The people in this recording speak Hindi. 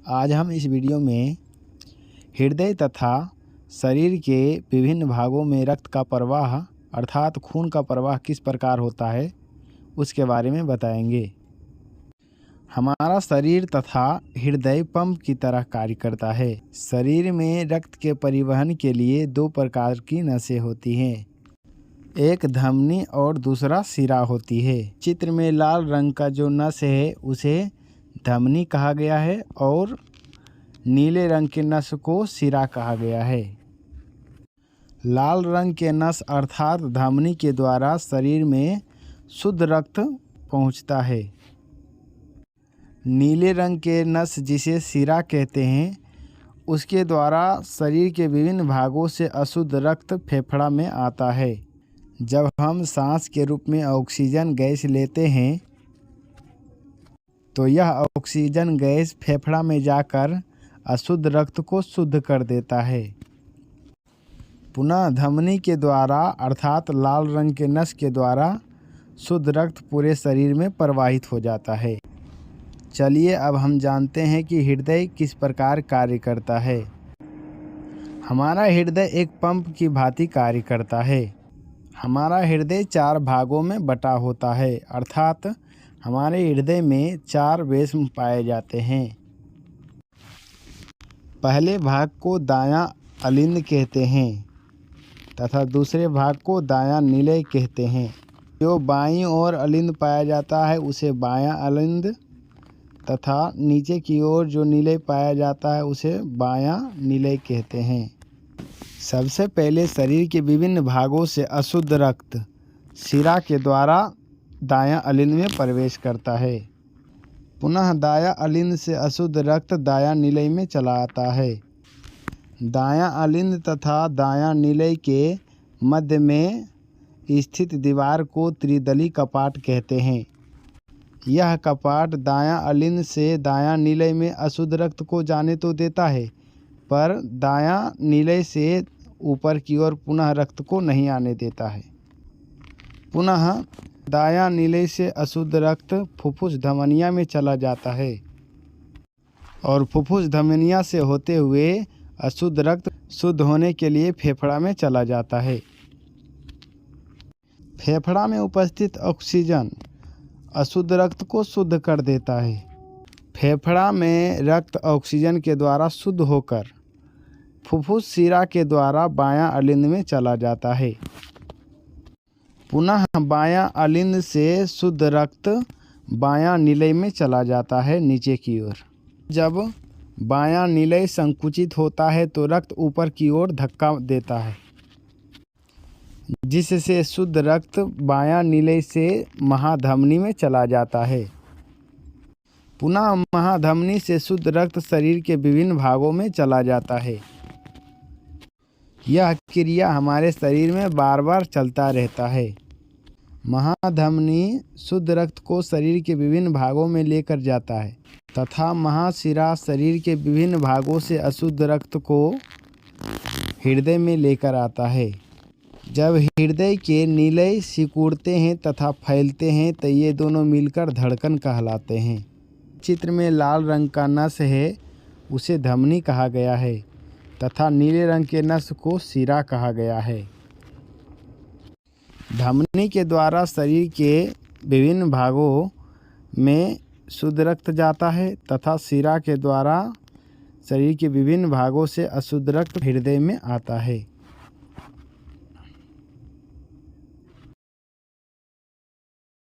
आज हम इस वीडियो में हृदय तथा शरीर के विभिन्न भागों में रक्त का प्रवाह अर्थात खून का प्रवाह किस प्रकार होता है उसके बारे में बताएंगे। हमारा शरीर तथा हृदय पंप की तरह कार्य करता है। शरीर में रक्त के परिवहन के लिए दो प्रकार की नसें होती हैं, एक धमनी और दूसरा सिरा होती है। चित्र में लाल रंग का जो नस है उसे धमनी कहा गया है और नीले रंग के नस को सिरा कहा गया है। लाल रंग के नस अर्थात धमनी के द्वारा शरीर में शुद्ध रक्त पहुंचता है। नीले रंग के नस जिसे सिरा कहते हैं उसके द्वारा शरीर के विभिन्न भागों से अशुद्ध रक्त फेफड़ा में आता है। जब हम सांस के रूप में ऑक्सीजन गैस लेते हैं तो यह ऑक्सीजन गैस फेफड़ा में जाकर अशुद्ध रक्त को शुद्ध कर देता है। पुनः धमनी के द्वारा अर्थात लाल रंग के नस के द्वारा शुद्ध रक्त पूरे शरीर में प्रवाहित हो जाता है। चलिए अब हम जानते हैं कि हृदय किस प्रकार कार्य करता है। हमारा हृदय एक पंप की भांति कार्य करता है। हमारा हृदय 4 भागों में बटा होता है अर्थात हमारे हृदय में 4 वेश्म पाए जाते हैं। पहले भाग को दायां अलिंद कहते हैं तथा दूसरे भाग को दायां निलय कहते हैं। जो बाईं ओर अलिंद पाया जाता है उसे बायां अलिंद तथा नीचे की ओर जो निलय पाया जाता है उसे बायां निलय कहते हैं। सबसे पहले शरीर के विभिन्न भागों से अशुद्ध रक्त सिरा के द्वारा दायां अलिंद में प्रवेश करता है। पुनः दायां अलिंद से अशुद्ध रक्त दायां निलय में चला आता है। दायां अलिंद तथा दायां निलय के मध्य में स्थित दीवार को त्रिदली कपाट कहते हैं। यह कपाट दायां अलिंद से दायां निलय में अशुद्ध रक्त को जाने तो देता है पर दायां निलय से ऊपर की ओर पुनः रक्त को नहीं आने देता है। पुनः दायां निलय से अशुद्ध रक्त फुफ्फुस धमनिया में चला जाता है और फुफ्फुस धमनिया से होते हुए अशुद्ध रक्त शुद्ध होने के लिए फेफड़ा में चला जाता है। फेफड़ा में उपस्थित ऑक्सीजन अशुद्ध रक्त को शुद्ध कर देता है। फेफड़ा में रक्त ऑक्सीजन के द्वारा शुद्ध होकर फुफ्फुस सिरा के द्वारा बायां अलिंद में चला जाता है। पुनः बायां अलिंद से शुद्ध रक्त बायां निलय में चला जाता है नीचे की ओर। जब बायां निलय संकुचित होता है तो रक्त ऊपर की ओर धक्का देता है जिससे शुद्ध रक्त बायां निलय से महाधमनी में चला जाता है। पुनः महाधमनी से शुद्ध रक्त शरीर के विभिन्न भागों में चला जाता है। यह क्रिया हमारे शरीर में बार बार चलता रहता है। महाधमनी शुद्ध रक्त को शरीर के विभिन्न भागों में लेकर जाता है तथा महाशिरा शरीर के विभिन्न भागों से अशुद्ध रक्त को हृदय में लेकर आता है। जब हृदय के निलय सिकुड़ते हैं तथा फैलते हैं तो ये दोनों मिलकर धड़कन कहलाते हैं। चित्र में लाल रंग का नस है उसे धमनी कहा गया है तथा नीले रंग के नस को सिरा कहा गया है। धमनी के द्वारा शरीर के विभिन्न भागों में शुद्ध रक्त जाता है तथा सिरा के द्वारा शरीर के विभिन्न भागों से अशुद्ध रक्त हृदय में आता है।